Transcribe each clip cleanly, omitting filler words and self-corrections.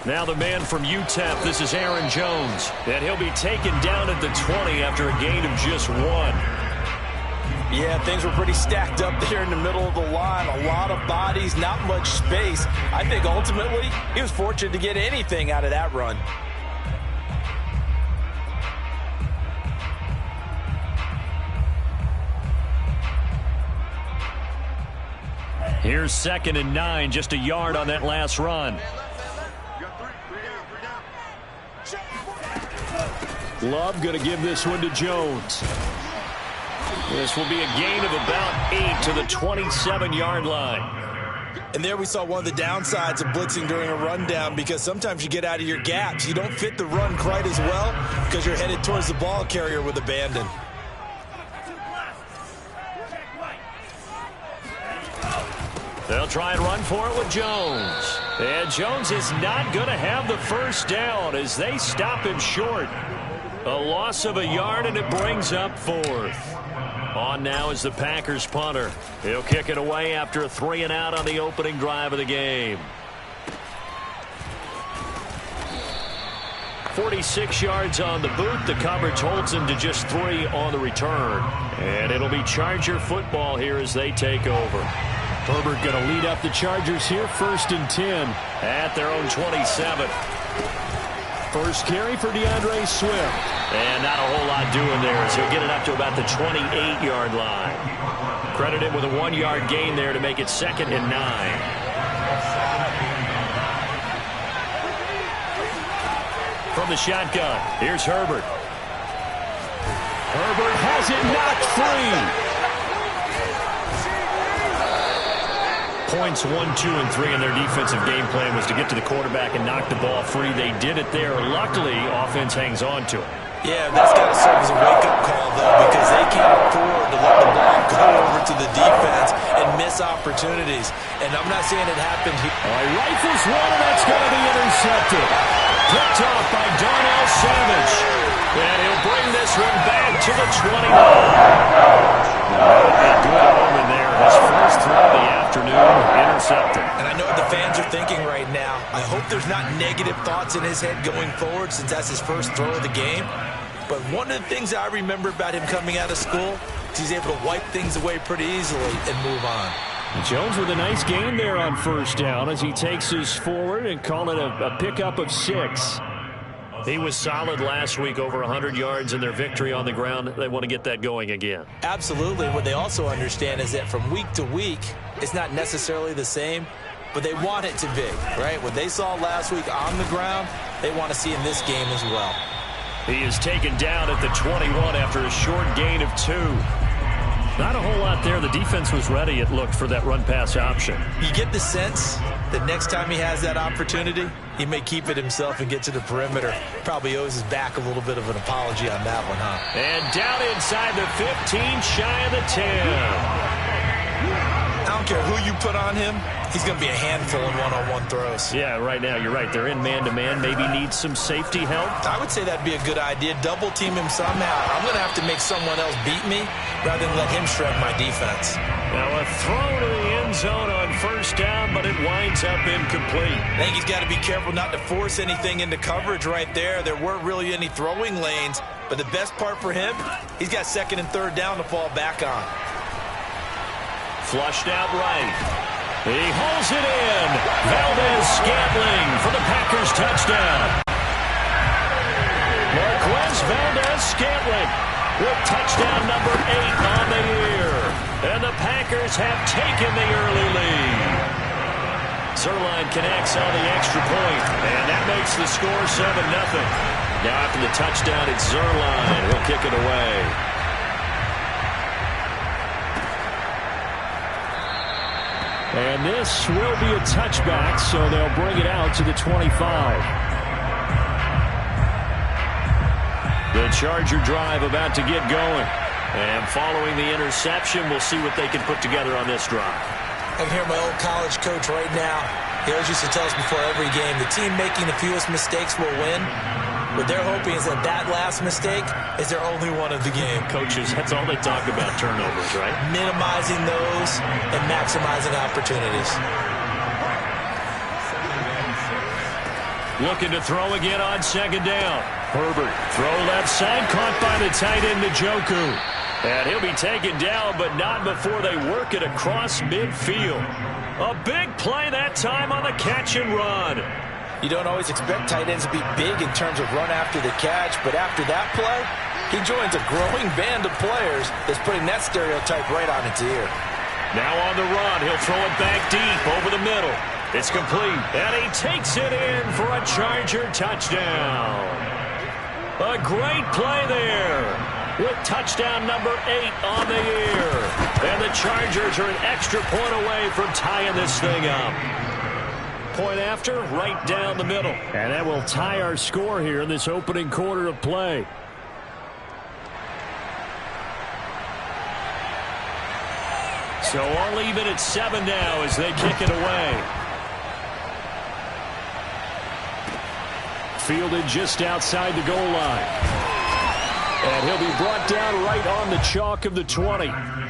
Now the man from UTEP, this is Aaron Jones. And he'll be taken down at the 20 after a gain of just 1. Yeah, things were pretty stacked up there in the middle of the line. A lot of bodies, not much space. I think ultimately he was fortunate to get anything out of that run. Here's 2nd and 9, just a yard on that last run. Love going to give this one to Jones. This will be a gain of about 8 to the 27-yard line. And there we saw one of the downsides of blitzing during a rundown, because sometimes you get out of your gaps. You don't fit the run quite as well because you're headed towards the ball carrier with abandon. They'll try and run for it with Jones. And Jones is not going to have the first down as they stop him short. A loss of a yard, and it brings up 4th. On now is the Packers punter. He'll kick it away after a 3-and-out on the opening drive of the game. 46 yards on the boot. The coverage holds him to just 3 on the return. And it'll be Charger football here as they take over. Herbert going to lead up the Chargers here, 1st and 10 at their own 27. First carry for DeAndre Swift. And not a whole lot doing there as he'll get it up to about the 28-yard line. Credit him with a 1-yard gain there to make it 2nd and 9. From the shotgun, here's Herbert. Herbert has it knocked free. Points 1, 2, and 3 in their defensive game plan was to get to the quarterback and knock the ball free. They did it there. Luckily, offense hangs on to it. Yeah, that's got to serve as a wake-up call, though, because they can't afford to let the ball go over to the defense and miss opportunities. And I'm not saying it happened here. All right, rifles one, and that's going to be intercepted. Picked off by Darnell Savage. And he'll bring this one back to the 29. A good omen there. His first throw of the afternoon, intercepted. And I know what the fans are thinking right now. I hope there's not negative thoughts in his head going forward, since that's his first throw of the game. But one of the things I remember about him coming out of school is he's able to wipe things away pretty easily and move on. Jones with a nice gain there on first down as he takes us forward and call it a pickup of 6. He was solid last week, over 100 yards in their victory on the ground. They want to get that going again. Absolutely. What they also understand is that from week to week, it's not necessarily the same, but they want it to be, right? What they saw last week on the ground, they want to see in this game as well. He is taken down at the 21 after a short gain of 2. Not a whole lot there. The defense was ready, it looked, for that run-pass option. You get the sense that next time he has that opportunity, he may keep it himself and get to the perimeter. Probably owes his back a little bit of an apology on that one, huh? And down inside the 15, shy of the 10. I don't care who you put on him, he's going to be a handful in one-on-one throws. Yeah, right now, you're right. They're in man-to-man. Maybe needs some safety help. I would say that'd be a good idea. Double team him somehow. I'm going to have to make someone else beat me rather than let him shred my defense. Now a throw to the end zone on first down, but it winds up incomplete. I think he's got to be careful not to force anything into coverage right there. There weren't really any throwing lanes, but the best part for him, he's got 2nd and 3rd down to fall back on. Flushed out right. He holds it in. Valdez-Scantling for the Packers touchdown. Marquez Valdez-Scantling with touchdown number 8 on the year. And the Packers have taken the early lead. Zerline connects on the extra point, and that makes the score 7-0. Now after the touchdown, it's Zerline. He'll kick it away. And this will be a touchback, so they'll bring it out to the 25. The Charger drive about to get going. And following the interception, we'll see what they can put together on this drive. I can hear my old college coach right now. He always used to tell us before every game, the team making the fewest mistakes will win. What they're hoping is that that last mistake is their only one of the game. Coaches, that's all they talk about, turnovers, right? Minimizing those and maximizing opportunities. Looking to throw again on second down. Herbert, throw left side, caught by the tight end, Njoku. And he'll be taken down, but not before they work it across midfield. A big play that time on the catch and run. You don't always expect tight ends to be big in terms of run after the catch, but after that play, he joins a growing band of players that's putting that stereotype right on its ear. Now on the run, he'll throw it back deep over the middle. It's complete, and he takes it in for a Charger touchdown. A great play there, with touchdown number 8 on the year. And the Chargers are an extra point away from tying this thing up. Point after, right down the middle. And that will tie our score here in this opening quarter of play. So all even at 7 now as they kick it away. Fielded just outside the goal line. And he'll be brought down right on the chalk of the 20. At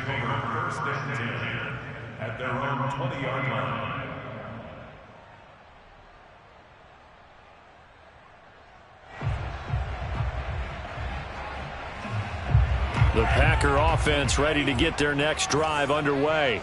their own 20-yard line. The Packer offense ready to get their next drive underway.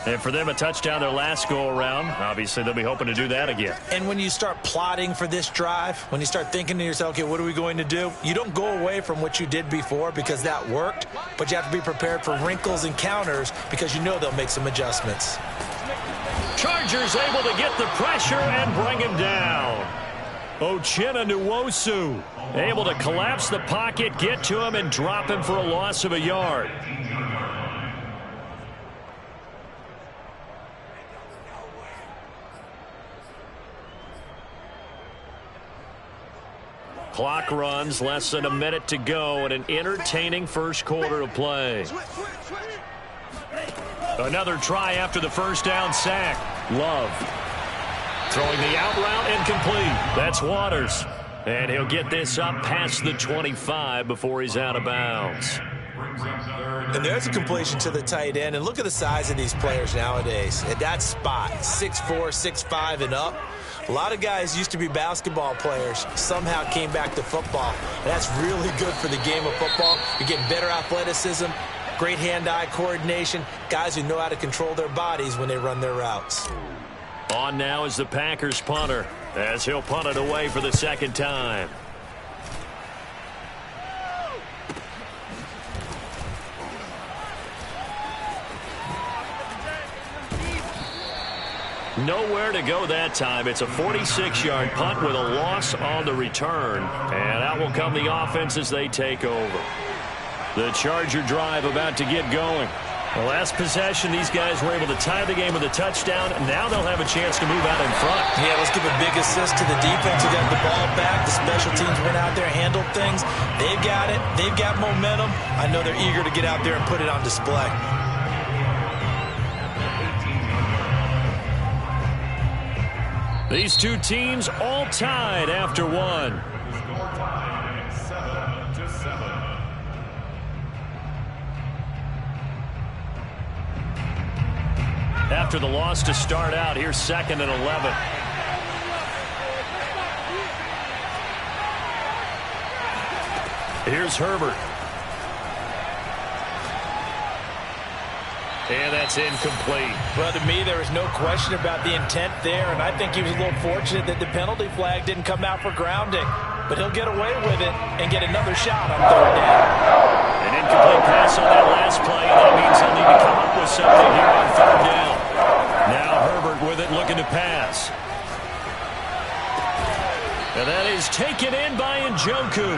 And for them, a touchdown their last go-around. Obviously, they'll be hoping to do that again. And when you start plotting for this drive, when you start thinking to yourself, okay, what are we going to do? You don't go away from what you did before because that worked, but you have to be prepared for wrinkles and counters because you know they'll make some adjustments. Chargers able to get the pressure and bring him down. Uchenna Nwosu able to collapse the pocket, get to him, and drop him for a loss of a yard. Clock runs, less than a minute to go, and an entertaining first quarter of play. Another try after the first down sack. Love. Throwing the out route incomplete. That's Waters. And he'll get this up past the 25 before he's out of bounds. And there's a completion to the tight end. And look at the size of these players nowadays. At that spot, 6'4", 6'5", and up. A lot of guys used to be basketball players, somehow came back to football. And that's really good for the game of football. You're getting better athleticism, great hand-eye coordination, guys who know how to control their bodies when they run their routes. On now is the Packers punter, as he'll punt it away for the second time. Nowhere to go that time. It's a 46-yard punt with a loss on the return. And out will come the offense as they take over. The Charger drive about to get going. The last possession, these guys were able to tie the game with a touchdown. Now they'll have a chance to move out in front. Yeah, let's give a big assist to the defense who got the ball back. The special teams went out there, handled things. They've got it. They've got momentum. I know they're eager to get out there and put it on display. These two teams all tied after one. Score time 7-7. After the loss to start out, here's 2nd and 11. Here's Herbert. And that's incomplete. Well, to me, there was no question about the intent there, and I think he was a little fortunate that the penalty flag didn't come out for grounding. But he'll get away with it and get another shot on 3rd down. An incomplete pass on that last play, and that means they'll need to come up with something here on 3rd down. Now Herbert with it, looking to pass. And that is taken in by Njoku.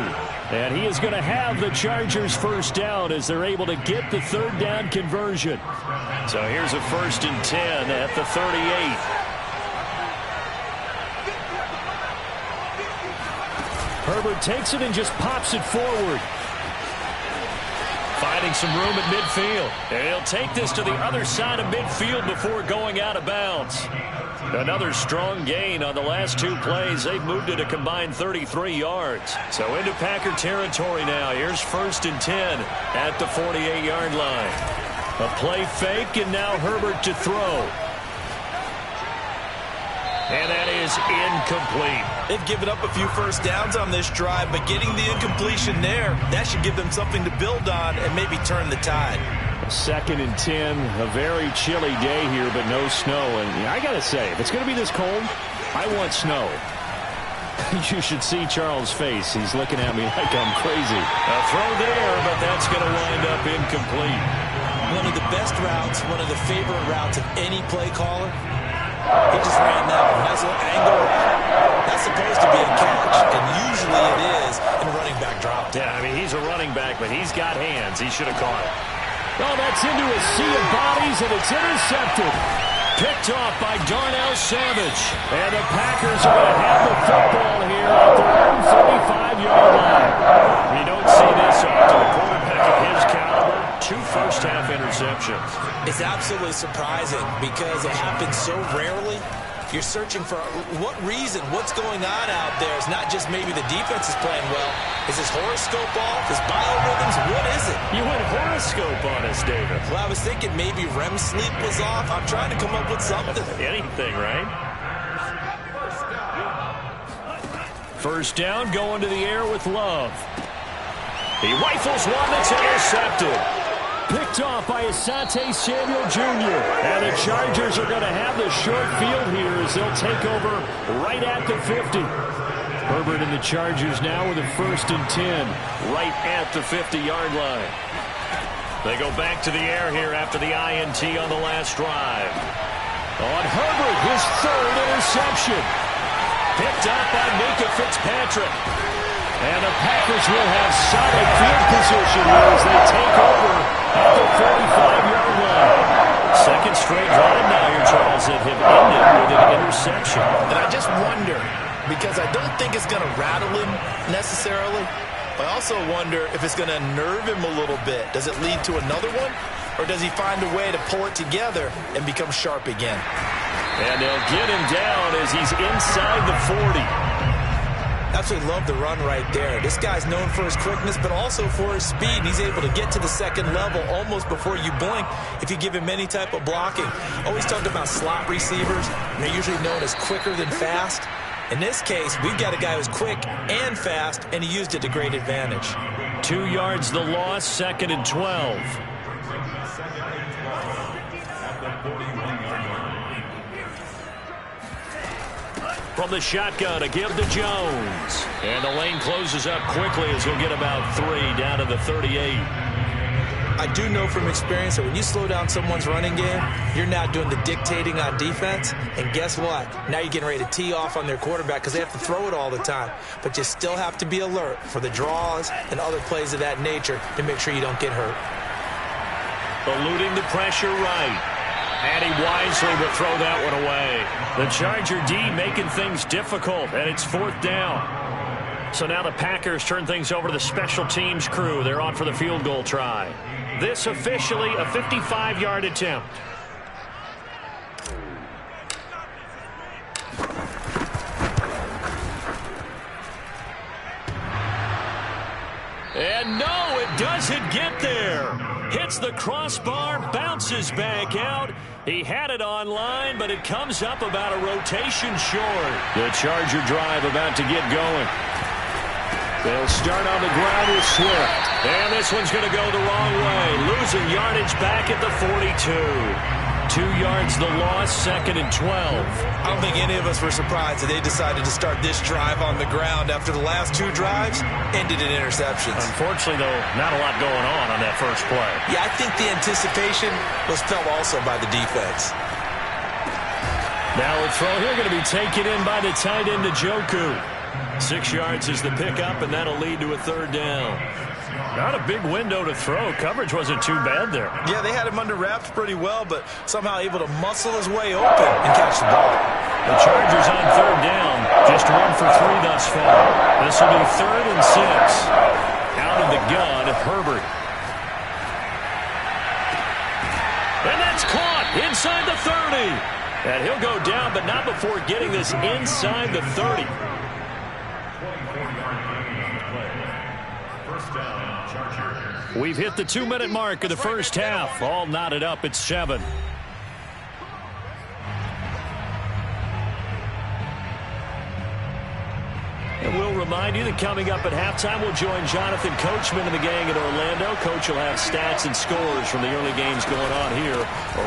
And he is going to have the Chargers first down as they're able to get the 3rd down conversion. So here's a 1st and 10 at the 38. Herbert takes it and just pops it forward. Finding some room at midfield. And he'll take this to the other side of midfield before going out of bounds. Another strong gain on the last 2 plays. They've moved it a combined 33 yards. So into Packer territory now. Here's 1st and 10 at the 48-yard line. A play fake, and now Herbert to throw. And that is is incomplete. They've given up a few first downs on this drive, but getting the incompletion there, that should give them something to build on and maybe turn the tide. 2nd and 10, a very chilly day here, but no snow. And I got to say, if it's going to be this cold, I want snow. You should see Charles' face. He's looking at me like I'm crazy. A throw there, but that's going to wind up incomplete. One of the best routes, one of the favorite routes of any play caller. He just ran that nice little angle route. That's supposed to be a catch, and usually it is in a running back drop. Yeah, I mean, he's a running back, but he's got hands. He should have caught it. Oh, that's into a sea of bodies, and it's intercepted. Picked off by Darnell Savage. And the Packers are going to have the football here at their own 35-yard line. You don't see this often. A quarterback of his caliber, 2 first-half interceptions. It's absolutely surprising because it happens so rarely. You're searching for what reason, what's going on out there. It's not just maybe the defense is playing well. Is his horoscope off? His biorhythms? What is it? You went horoscope on us, David. Well, I was thinking maybe REM sleep was off. I'm trying to come up with something. Anything, right? First down, going to the air with Love. He rifles one that's intercepted. Picked off by Asante Samuel Jr. And the Chargers are going to have the short field here as they'll take over right at the 50. Herbert and the Chargers now with a 1st and 10 right at the 50-yard line. They go back to the air here after the INT on the last drive. On Herbert, his 3rd interception. Picked up by Minka Fitzpatrick. And the Packers will have solid field position here as they take over at the 45-yard line. 2nd straight drive now here, Charles, that have ended with an interception. And I just wonder, because I don't think it's going to rattle him necessarily. I also wonder if it's going to nerve him a little bit. Does it lead to another one? Or does he find a way to pull it together and become sharp again? And they'll get him down as he's inside the 40. Absolutely love the run right there. This guy's known for his quickness, but also for his speed. And he's able to get to the 2nd level almost before you blink if you give him any type of blocking. Always talk about slot receivers. And they're usually known as quicker than fast. In this case, we've got a guy who's quick and fast, and he used it to great advantage. 2 yards the loss, 2nd and 12. From the shotgun, a give to Jones. And the lane closes up quickly as he'll get about 3 down to the 38. I do know from experience that when you slow down someone's running game, you're now doing the dictating on defense. And guess what? Now you're getting ready to tee off on their quarterback because they have to throw it all the time. But you still have to be alert for the draws and other plays of that nature to make sure you don't get hurt. Eluding the pressure right. And he wisely will throw that one away. The Charger D making things difficult, and it's 4th down. So now the Packers turn things over to the special teams crew. They're on for the field goal try. This officially a 55-yard attempt. And no, it doesn't get there. Hits the crossbar, bounces back out. He had it online, but it comes up about a rotation short. The Charger drive about to get going. They'll start on the ground with Swift. And this one's going to go the wrong way. Losing yardage back at the 42. 2 yards the loss, 2nd and 12. I don't think any of us were surprised that they decided to start this drive on the ground after the last 2 drives ended in interceptions. Unfortunately, though, not a lot going on that first play. Yeah, I think the anticipation was felt also by the defense. Now a throw here going to be taken in by the tight end Njoku. 6 yards is the pickup, and that'll lead to a 3rd down. Not a big window to throw. Coverage wasn't too bad there. Yeah, they had him under wraps pretty well, but somehow able to muscle his way open and catch the ball. The Chargers on 3rd down. Just 1 for 3 thus far. This will be 3rd and 6. Out of the gun, Herbert. And that's caught inside the 30. And he'll go down, but not before getting this inside the 30. We've hit the 2-minute mark of the first half. All knotted up at 7. And we'll remind you that coming up at halftime, we'll join Jonathan Coachman and the gang in Orlando. Coach will have stats and scores from the early games going on here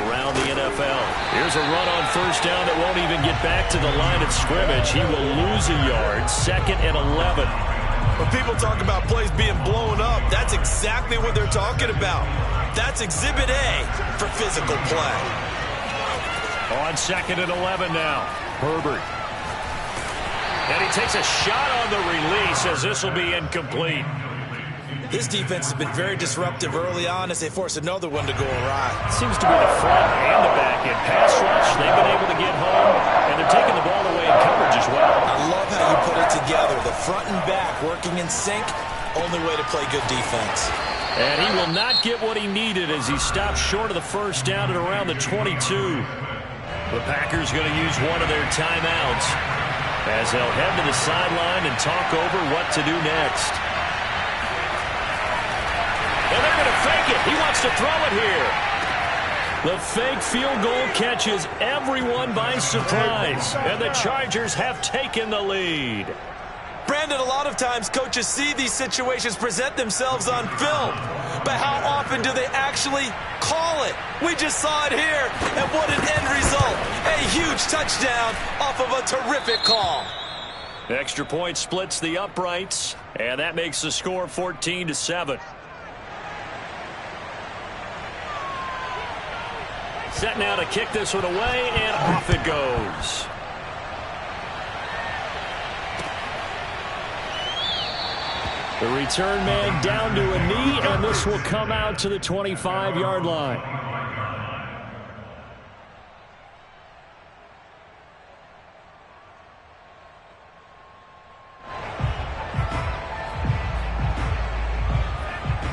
around the NFL. Here's a run on first down that won't even get back to the line of scrimmage. He will lose a yard, 2nd and 11. When people talk about plays being blown up, that's exactly what they're talking about. That's Exhibit A for physical play. On 2nd and 11 now, Herbert. And he takes a shot on the release as this will be incomplete. This defense has been very disruptive early on as they force another one to go awry. Seems to be the front and the back end pass rush. They've been able to get home, and they're taking the ball away in coverage as well. I love how you put it together. The front and back working in sync. Only way to play good defense. And he will not get what he needed as he stops short of the first down at around the 22. The Packers going to use one of their timeouts as they'll head to the sideline and talk over what to do next. And they're going to fake it. He wants to throw it here. The fake field goal catches everyone by surprise, and the Chargers have taken the lead. Brandon, a lot of times coaches see these situations present themselves on film, but how often do they actually call it? We just saw it here, and what an end result. A huge touchdown off of a terrific call. Extra point splits the uprights, and that makes the score 14-7. Set now to kick this one away, and off it goes. The return man down to a knee, and this will come out to the 25-yard line.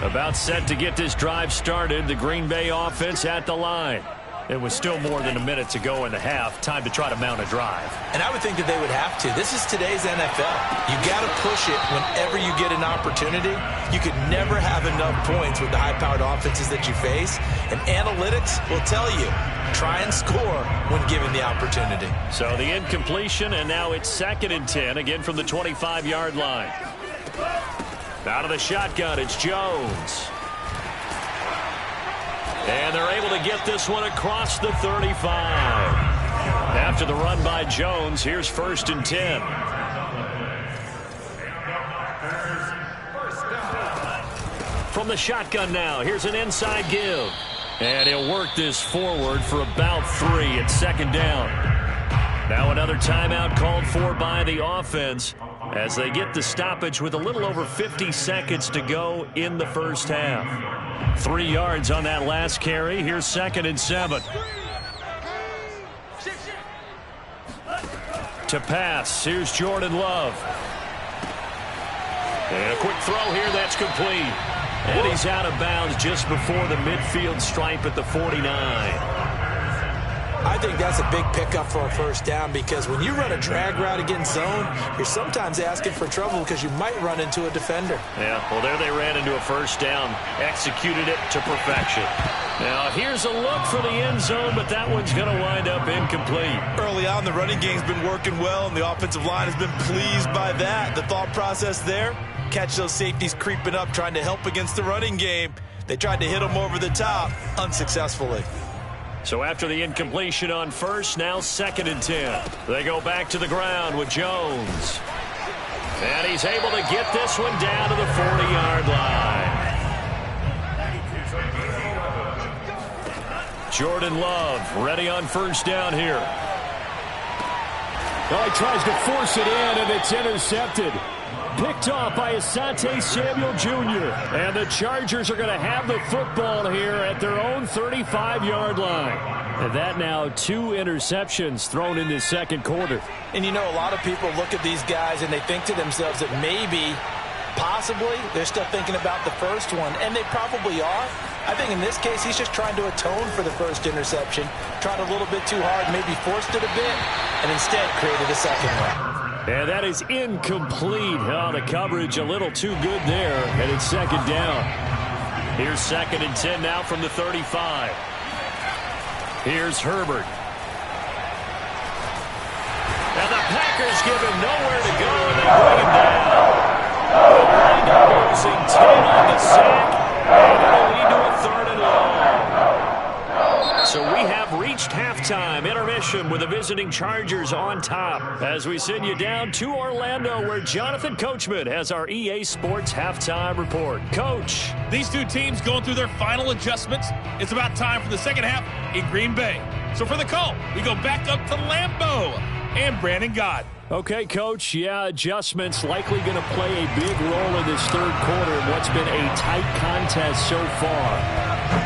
About set to get this drive started. The Green Bay offense at the line. It was still more than a minute to go in the half. Time to try to mount a drive. And I would think that they would have to. This is today's NFL. You got to push it whenever you get an opportunity. You could never have enough points with the high-powered offenses that you face. And analytics will tell you, try and score when given the opportunity. So the incompletion, and now it's 2nd and 10, again from the 25-yard line. Out of the shotgun, it's Jones. And they're able to get this one across the 35. After the run by Jones, here's 1st and 10. From the shotgun now, here's an inside give. And he'll work this forward for about 3 at 2nd down. Now another timeout called for by the offense as they get the stoppage with a little over 50 seconds to go in the first half. 3 yards on that last carry. Here's 2nd and 7. To pass, here's Jordan Love. And a quick throw here, that's complete. And he's out of bounds just before the midfield stripe at the 49. I think that's a big pickup for a first down because when you run a drag route against zone, you're sometimes asking for trouble because you might run into a defender. Yeah, well, there they ran into a first down, executed it to perfection. Now, here's a look for the end zone, but that one's going to wind up incomplete. Early on, the running game's been working well, and the offensive line has been pleased by that. The thought process there, catch those safeties creeping up, trying to help against the running game. They tried to hit them over the top, unsuccessfully. So after the incompletion on first, now 2nd and 10. They go back to the ground with Jones. And he's able to get this one down to the 40-yard line. Jordan Love ready on first down here. Oh, he tries to force it in, and it's intercepted. Picked off by Asante Samuel Jr. And the Chargers are going to have the football here at their own 35-yard line. And that now 2 interceptions thrown in this second quarter. And you know, a lot of people look at these guys and they think to themselves that maybe, possibly, they're still thinking about the first one. And they probably are. I think in this case, he's just trying to atone for the first interception. Tried a little bit too hard, maybe forced it a bit, and instead created a second one. And that is incomplete. Oh, the coverage a little too good there, and it's 2nd down. Here's 2nd and 10 now from the 35. Here's Herbert. And the Packers give him nowhere to go, and bring him down. They'll wind up losing 10 on the sack, and it'll lead to a 3rd and long. So we have reached halftime intermission with the visiting Chargers on top as we send you down to Orlando where Jonathan Coachman has our EA Sports halftime report. Coach. These two teams going through their final adjustments. It's about time for the second half in Green Bay. So for the call, we go back up to Lambeau and Brandon Gott. Okay, Coach, adjustments likely going to play a big role in this 3rd quarter in what's been a tight contest so far.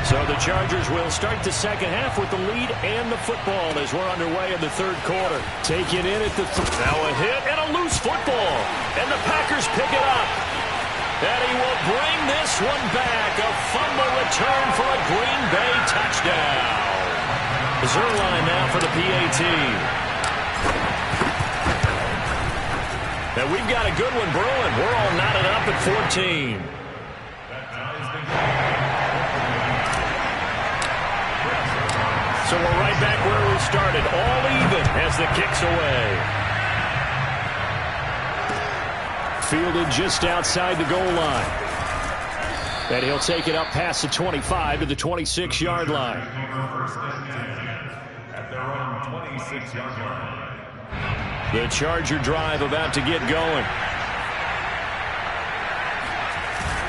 So the Chargers will start the second half with the lead and the football as we're underway in the 3rd quarter. Taking in at the now a hit and a loose football. And the Packers pick it up. And he will bring this one back. A fumble return for a Green Bay touchdown. Zerline now for the PAT. And we've got a good one brewing. We're all knotted up at 14. So we're right back where we started, all even as the kick's away. Fielded just outside the goal line. And he'll take it up past the 25 to the 26-yard line. At their own 26-yard line. The Charger drive about to get going.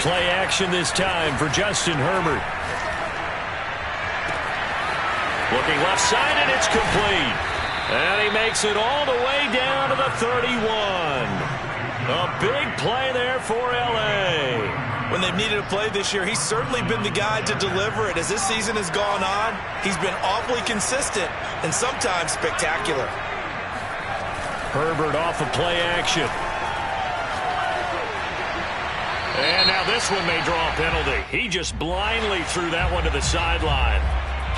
Play action this time for Justin Herbert. Looking left side, and it's complete. And he makes it all the way down to the 31. A big play there for L.A. When they've needed a play this year, he's certainly been the guy to deliver it. As this season has gone on, he's been awfully consistent and sometimes spectacular. Herbert off of play action. And now this one may draw a penalty. He just blindly threw that one to the sideline.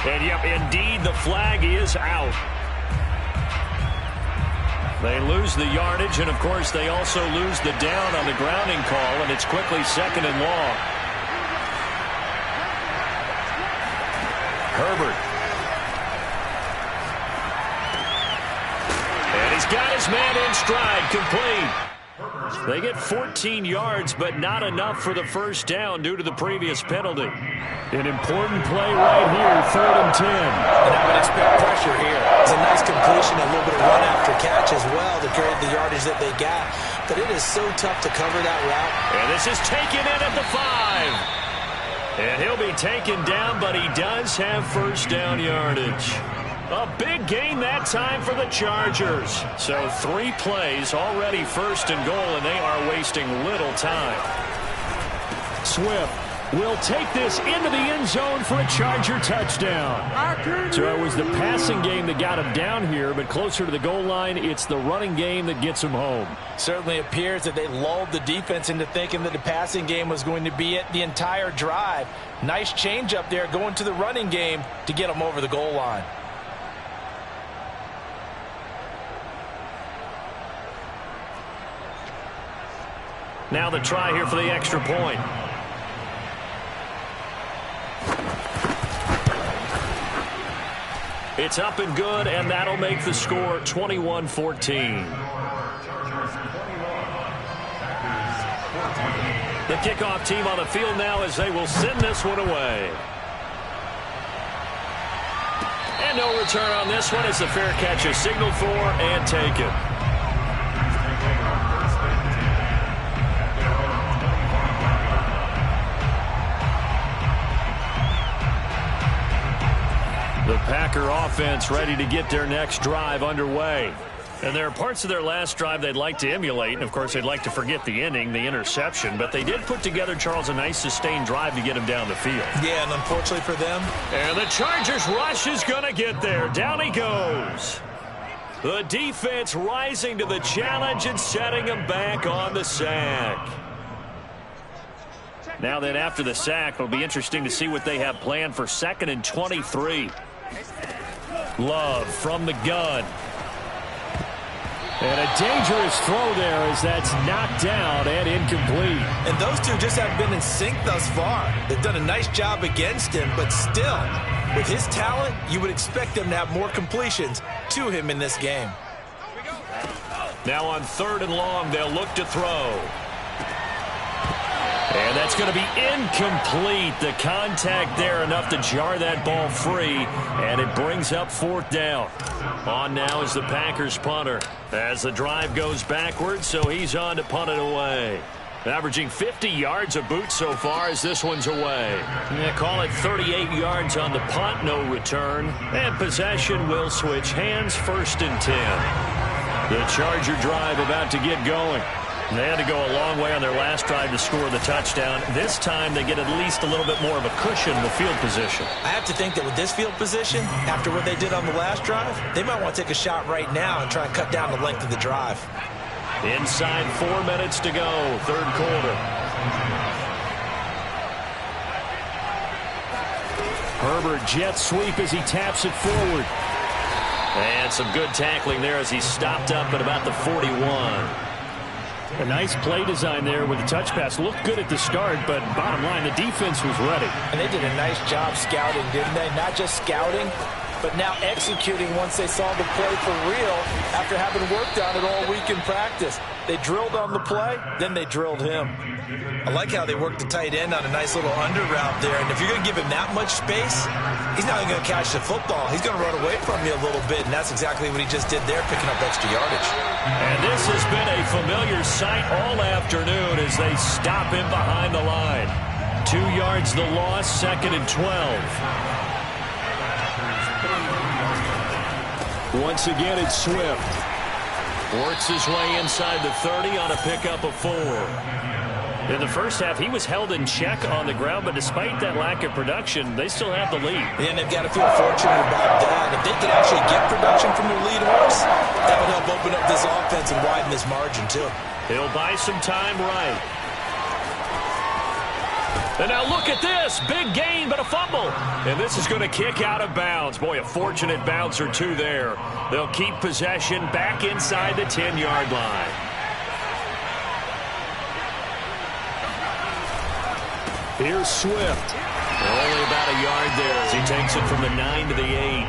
And, yep, indeed, the flag is out. They lose the yardage, and, of course, they also lose the down on the grounding call, and it's quickly 2nd and long. Herbert. And he's got his man in stride, complete. They get 14 yards, but not enough for the first down due to the previous penalty. An important play right here, 3rd and 10. And I would expect pressure here. It's a nice completion, a little bit of run after catch as well to create the yardage that they got. But it is so tough to cover that route. And this is taken in at the 5. And he'll be taken down, but he does have first down yardage. A big gain that time for the Chargers. So 3 plays, already 1st and goal, and they are wasting little time. Swift will take this into the end zone for a Charger touchdown. So it was the passing game that got him down here, but closer to the goal line, it's the running game that gets him home. Certainly appears that they lulled the defense into thinking that the passing game was going to be it the entire drive. Nice change up there going to the running game to get them over the goal line. Now the try here for the extra point. It's up and good, and that'll make the score 21-14. The kickoff team on the field now as they will send this one away. And no return on this one as the fair catch is signaled for and taken. The Packer offense ready to get their next drive underway. And there are parts of their last drive they'd like to emulate. And, of course, they'd like to forget the ending, the interception. But they did put together, Charles, a nice sustained drive to get him down the field. Yeah, and unfortunately for them. And the Chargers rush is going to get there. Down he goes. The defense rising to the challenge and setting him back on the sack. Now then, after the sack, it'll be interesting to see what they have planned for 2nd and 23. Love from the gun. And a dangerous throw there as that's knocked down and incomplete. And those two just have been in sync thus far. They've done a nice job against him, but still, with his talent, you would expect them to have more completions to him in this game. Now on 3rd and long, they'll look to throw. And that's going to be incomplete. The contact there enough to jar that ball free, and it brings up 4th down. On now is the Packers punter as the drive goes backwards, so he's on to punt it away. Averaging 50 yards a boot so far as this one's away. Yeah, call it 38 yards on the punt, no return. And possession will switch hands, 1st and 10. The Charger drive about to get going. They had to go a long way on their last drive to score the touchdown. This time they get at least a little bit more of a cushion in the field position. I have to think that with this field position, after what they did on the last drive, they might want to take a shot right now and try and cut down the length of the drive. Inside 4 minutes to go, 3rd quarter. Herbert jet sweep as he taps it forward. And some good tackling there as he stopped up at about the 41. A nice play design there with the touch pass. Looked good at the start, but bottom line, the defense was ready. And they did a nice job scouting, didn't they? Not just scouting, but now executing once they saw the play for real after having worked on it all week in practice. They drilled on the play, then they drilled him. I like how they worked the tight end on a nice little under route there. And if you're going to give him that much space, he's not even going to catch the football. He's going to run away from you a little bit, and that's exactly what he just did there, picking up extra yardage. And this has been a familiar sight all afternoon as they stop him behind the line. 2 yards the loss, 2nd and 12. Once again, it's Swift. Works his way inside the 30 on a pickup of 4. In the first half, he was held in check on the ground, but despite that lack of production, they still have the lead. And they've got to feel fortunate about that. If they could actually get production from their lead horse, that would help open up this offense and widen this margin, too. He'll buy some time right. And now look at this. Big gain, but a fumble. And this is going to kick out of bounds. Boy, a fortunate bounce or 2 there. They'll keep possession back inside the 10-yard line. Here's Swift. Only about a yard there as he takes it from the 9 to the 8.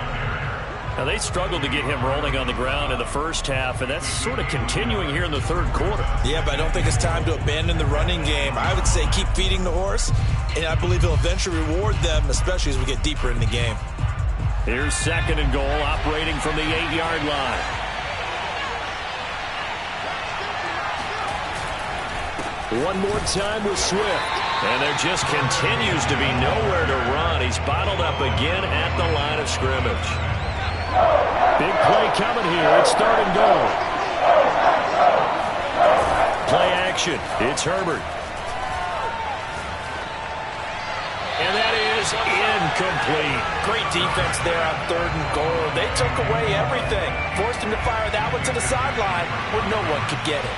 Now, they struggled to get him rolling on the ground in the first half, and that's sort of continuing here in the 3rd quarter. Yeah, but I don't think it's time to abandon the running game. I would say keep feeding the horse, and I believe he'll eventually reward them, especially as we get deeper in the game. Here's 2nd and goal, operating from the 8-yard line. One more time with Swift. And there just continues to be nowhere to run. He's bottled up again at the line of scrimmage. Big play coming here. It's 3rd and goal. Play action. It's Herbert. And that is incomplete. Great defense there on 3rd and goal. They took away everything. Forced him to fire that one to the sideline where no one could get it.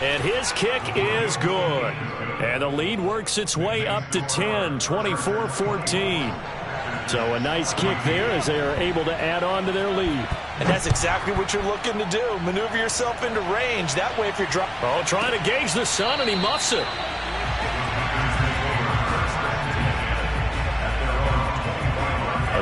And his kick is good. And the lead works its way up to 10, 24-14. So a nice kick there as they are able to add on to their lead. And that's exactly what you're looking to do. Maneuver yourself into range. That way if you're dropping. Oh, trying to gauge the sun, and he muffs it.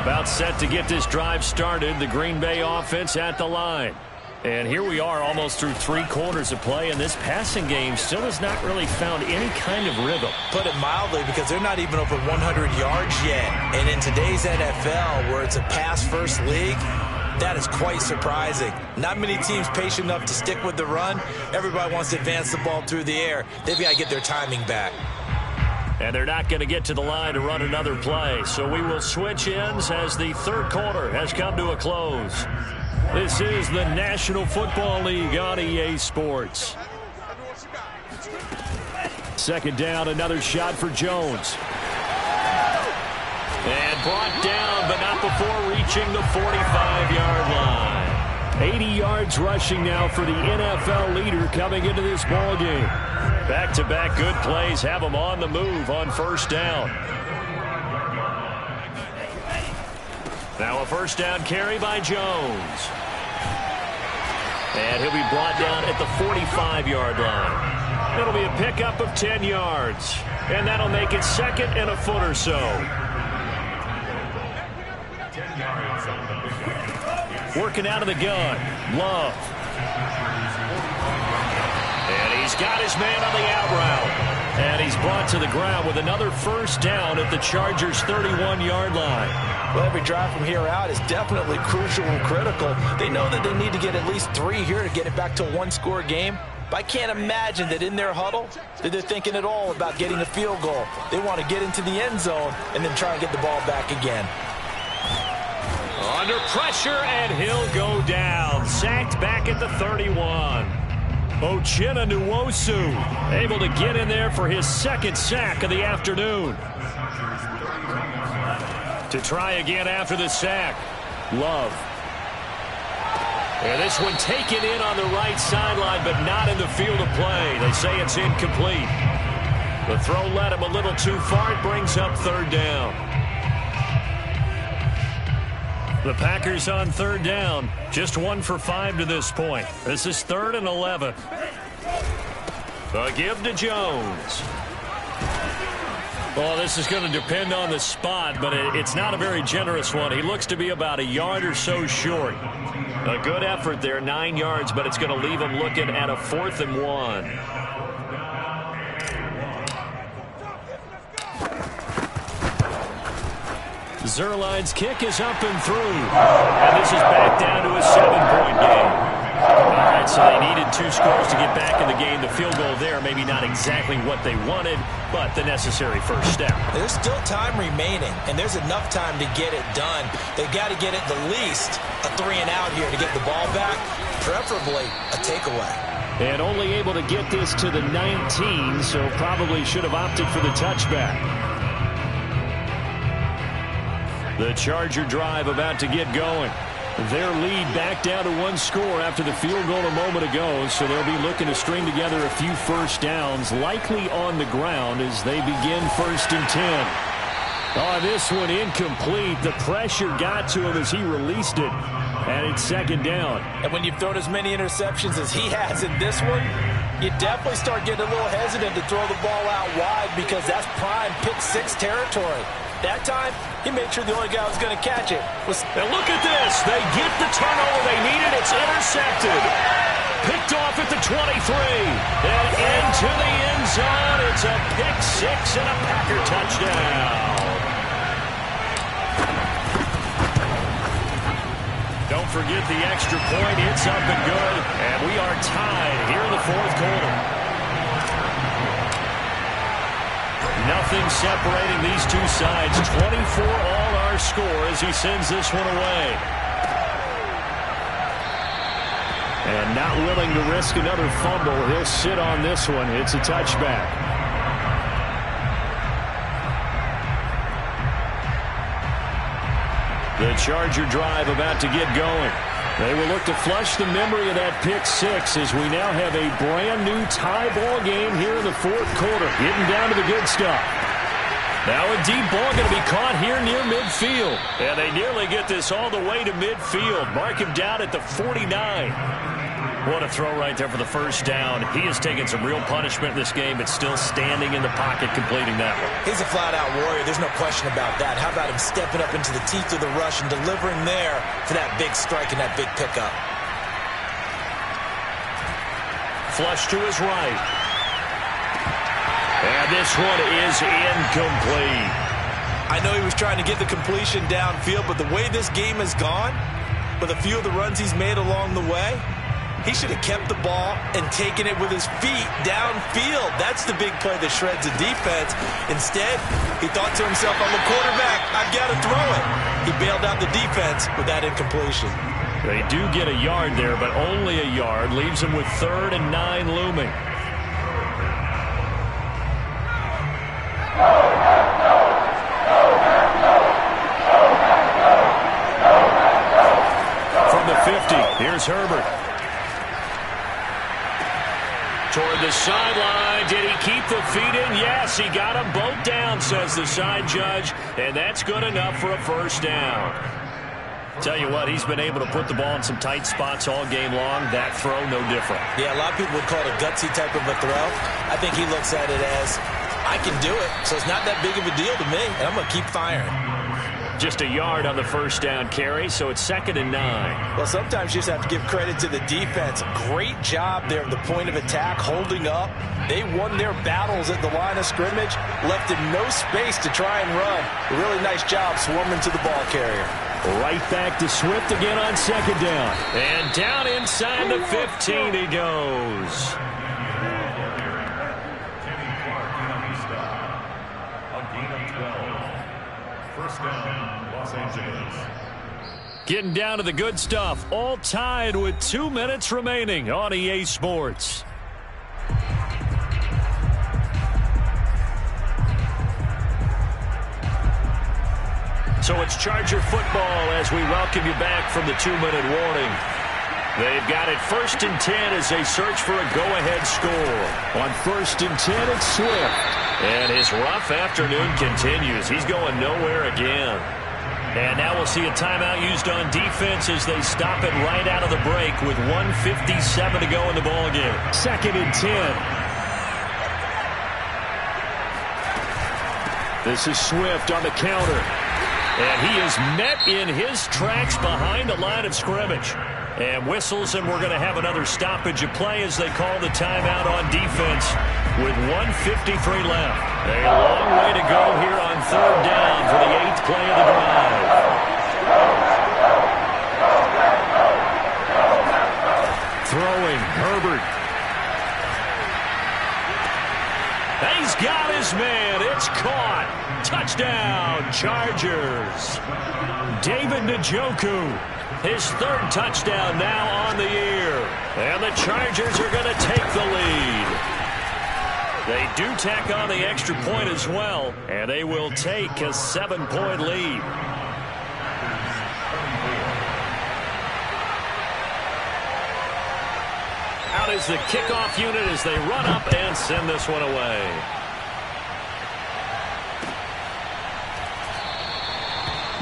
About set to get this drive started. The Green Bay offense at the line. And here we are almost through 3 quarters of play, and this passing game still has not really found any kind of rhythm. Put it mildly, because they're not even over 100 yards yet. And in today's NFL, where it's a pass-first league, that is quite surprising. Not many teams patient enough to stick with the run. Everybody wants to advance the ball through the air. They've got to get their timing back. And they're not going to get to the line to run another play. So we will switch ends as the 3rd quarter has come to a close. This is the National Football League on EA Sports. 2nd down, another shot for Jones. And brought down, but not before reaching the 45-yard line. 80 yards rushing now for the NFL leader coming into this ball game. Back-to-back good plays have him on the move on 1st down. Now a 1st down carry by Jones. And he'll be brought down at the 45-yard line. It'll be a pickup of 10 yards. And that'll make it 2nd and a foot or so. 10 yards on the pickup. Working out of the gun. Love. And he's got his man on the out route. And he's brought to the ground with another first down at the Chargers' 31-yard line. Well, every drive from here out is definitely crucial and critical. They know that they need to get at least 3 here to get it back to a one-score game. But I can't imagine that in their huddle that they're thinking at all about getting a field goal. They want to get into the end zone and then try and get the ball back again. Under pressure, and he'll go down. Sacked back at the 31. Uchenna Nwosu able to get in there for his second sack of the afternoon. To try again after the sack. Love. And this one taken in on the right sideline, but not in the field of play. They say it's incomplete. The throw led him a little too far. It brings up third down. The Packers on third down. Just 1 for 5 to this point. This is 3rd and 11. The give to Jones. Well, this is going to depend on the spot, but it's not a very generous one. He looks to be about a yard or so short. A good effort there, 9 yards, but it's going to leave him looking at a 4th and 1. Zerline's kick is up and through. And this is back down to a 7-point game. All right, so they needed 2 scores to get back in the game. The field goal there, maybe not exactly what they wanted, but the necessary first step. There's still time remaining, and there's enough time to get it done. They've got to get at the least a 3 and out here to get the ball back, preferably a takeaway. And only able to get this to the 19, so probably should have opted for the touchback. The Charger drive about to get going. Their lead back down to 1 score after the field goal a moment ago, so they'll be looking to string together a few first downs, likely on the ground as they begin 1st and 10. Oh, this one incomplete. The pressure got to him as he released it, and it's 2nd down. And when you've thrown as many interceptions as he has in this one, you definitely start getting a little hesitant to throw the ball out wide because that's prime pick 6 territory. That time, he made sure the only guy who was going to catch it was... And look at this. They get the turnover they needed. It's intercepted. Picked off at the 23. And into the end zone. It's a pick 6 and a Packer touchdown. Don't forget the extra point. It's up and good. And we are tied here in the 4th quarter. Nothing separating these two sides. 24 all our score as he sends this one away. And not willing to risk another fumble. He'll sit on this one. It's a touchback. The Charger drive about to get going. They will look to flush the memory of that pick 6 as we now have a brand-new tie ball game here in the 4th quarter. Getting down to the good stuff. Now a deep ball going to be caught here near midfield. And they nearly get this all the way to midfield. Mark him down at the 49. What a throw right there for the first down. He has taken some real punishment in this game, but still standing in the pocket completing that one. He's a flat-out warrior. There's no question about that. How about him stepping up into the teeth of the rush and delivering there for that big strike and that big pickup? Flush to his right. And this one is incomplete. I know he was trying to get the completion downfield, but the way this game has gone, with a few of the runs he's made along the way, he should have kept the ball and taken it with his feet downfield. That's the big play that shreds the defense. Instead, he thought to himself, I'm a quarterback. I've got to throw it. He bailed out the defense with that incompletion. They do get a yard there, but only a yard. Leaves them with 3rd and 9 looming. From the 50, here's Herbert. Toward the sideline. Did he keep the feet in? Yes, he got them both down, says the side judge. And that's good enough for a first down. Tell you what, he's been able to put the ball in some tight spots all game long. That throw, no different. Yeah, a lot of people would call it a gutsy type of a throw. I think he looks at it as, I can do it, so it's not that big of a deal to me, and I'm going to keep firing. Just a yard on the first down carry, so it's 2nd and 9. Well, sometimes you just have to give credit to the defense. Great job there at the point of attack, holding up. They won their battles at the line of scrimmage, left him no space to try and run. A really nice job swarming to the ball carrier. Right back to Swift again on 2nd down. And down inside the 15 he goes. First down, Los Angeles. Getting down to the good stuff. All tied with 2 minutes remaining on EA Sports. So it's Charger football as we welcome you back from the 2-minute warning. They've got it 1st and 10 as they search for a go-ahead score. On 1st and 10, it's Swift. And his rough afternoon continues. He's going nowhere again. And now we'll see a timeout used on defense as they stop it right out of the break with 1:57 to go in the ballgame. 2nd and 10. This is Swift on the counter. And he is met in his tracks behind the line of scrimmage. And whistles, and we're going to have another stoppage of play as they call the timeout on defense with 1:53 left. A long way to go here on 3rd down for the 8th play of the drive. Throwing, Herbert. He's got his man. It's caught. Touchdown, Chargers. David Njoku. His 3rd touchdown now on the year. And the Chargers are going to take the lead. They do tack on the extra point as well, and they will take a 7-point lead. Out is the kickoff unit as they run up and send this one away.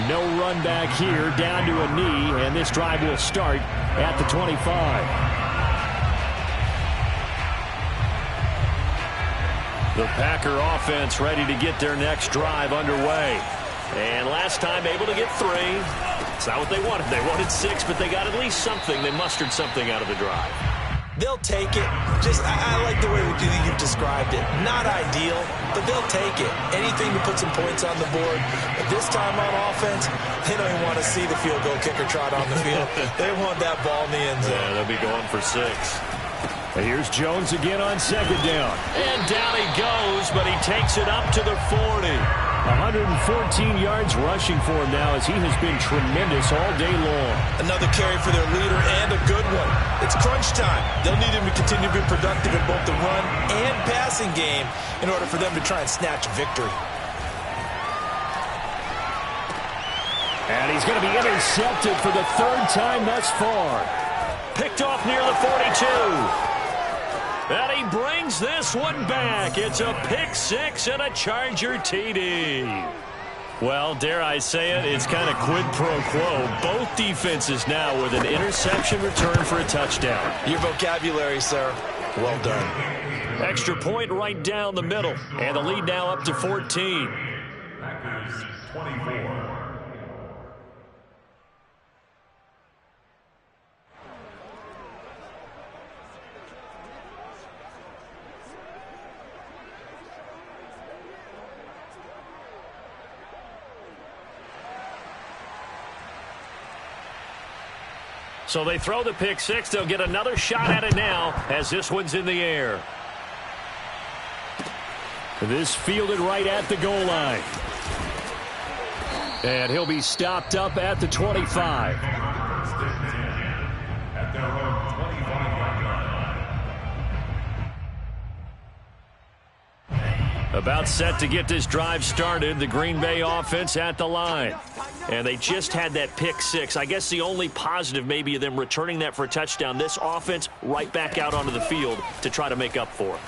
No run back here, down to a knee, and this drive will start at the 25. The Packer offense ready to get their next drive underway. And last time able to get 3. It's not what they wanted. They wanted 6, but they got at least something. They mustered something out of the drive. They'll take it. I like the way you've described it. Not ideal, but they'll take it. Anything to put some points on the board. But this time on offense, they don't even want to see the field goal kicker trot on the field. They want that ball in the end zone. Yeah, they'll be going for 6. And here's Jones again on 2nd down. And down he goes, but he takes it up to the 40. 114 yards rushing for him now as he has been tremendous all day long. Another carry for their leader and a good one. It's crunch time. They'll need him to continue to be productive in both the run and passing game in order for them to try and snatch a victory. And he's going to be intercepted for the 3rd time thus far. Picked off near the 42. And he brings this one back. It's a pick 6 and a Charger TD. Well, dare I say it, it's kind of quid pro quo. Both defenses now with an interception return for a touchdown. Your vocabulary, sir. Well done. Extra point right down the middle. And the lead now up to 14. Packers 24. So they throw the pick 6. They'll get another shot at it now as this one's in the air. This fielded right at the goal line. And he'll be stopped up at the 25. At their own 25-yard line. About set to get this drive started. The Green Bay offense at the line. And they just had that pick 6. I guess the only positive maybe of them returning that for a touchdown. This offense right back out onto the field to try to make up for it.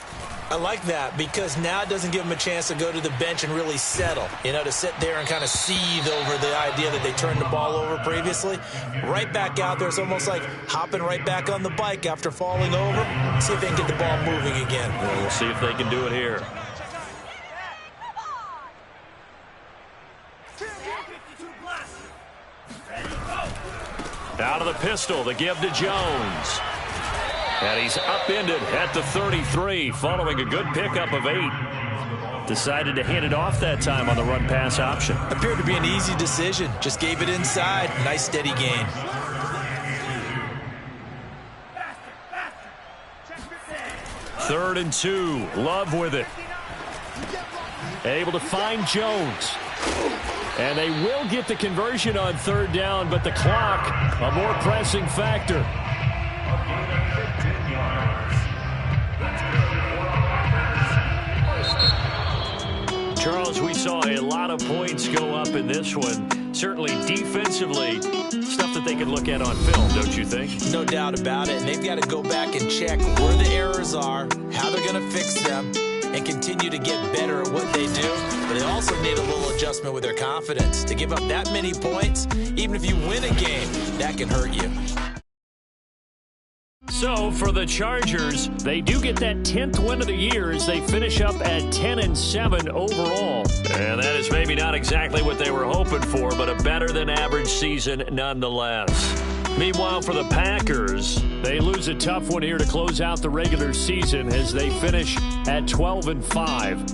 I like that because now it doesn't give them a chance to go to the bench and really settle. You know, to sit there and kind of seethe over the idea that they turned the ball over previously. Right back out there. It's almost like hopping right back on the bike after falling over. See if they can get the ball moving again. Well, we'll see if they can do it here. Out of the pistol, the give to Jones. And he's upended at the 33 following a good pickup of 8. Decided to hand it off that time on the run-pass option. Appeared to be an easy decision. Just gave it inside. Nice steady gain. Third and 2. Love with it. Able to find Jones. And they will get the conversion on third down, but the clock, a more pressing factor. Charles, we saw a lot of points go up in this one. Certainly defensively, stuff that they could look at on film, don't you think? No doubt about it. And they've got to go back and check where the errors are, how they're going to fix them, and continue to get better at what they do. But they also need a little adjustment with their confidence. To give up that many points, even if you win a game, that can hurt you. So for the Chargers, they do get that 10th win of the year as they finish up at 10-7 overall. And that is maybe not exactly what they were hoping for, but a better than average season nonetheless. Meanwhile, for the Packers, they lose a tough one here to close out the regular season as they finish at 12-5.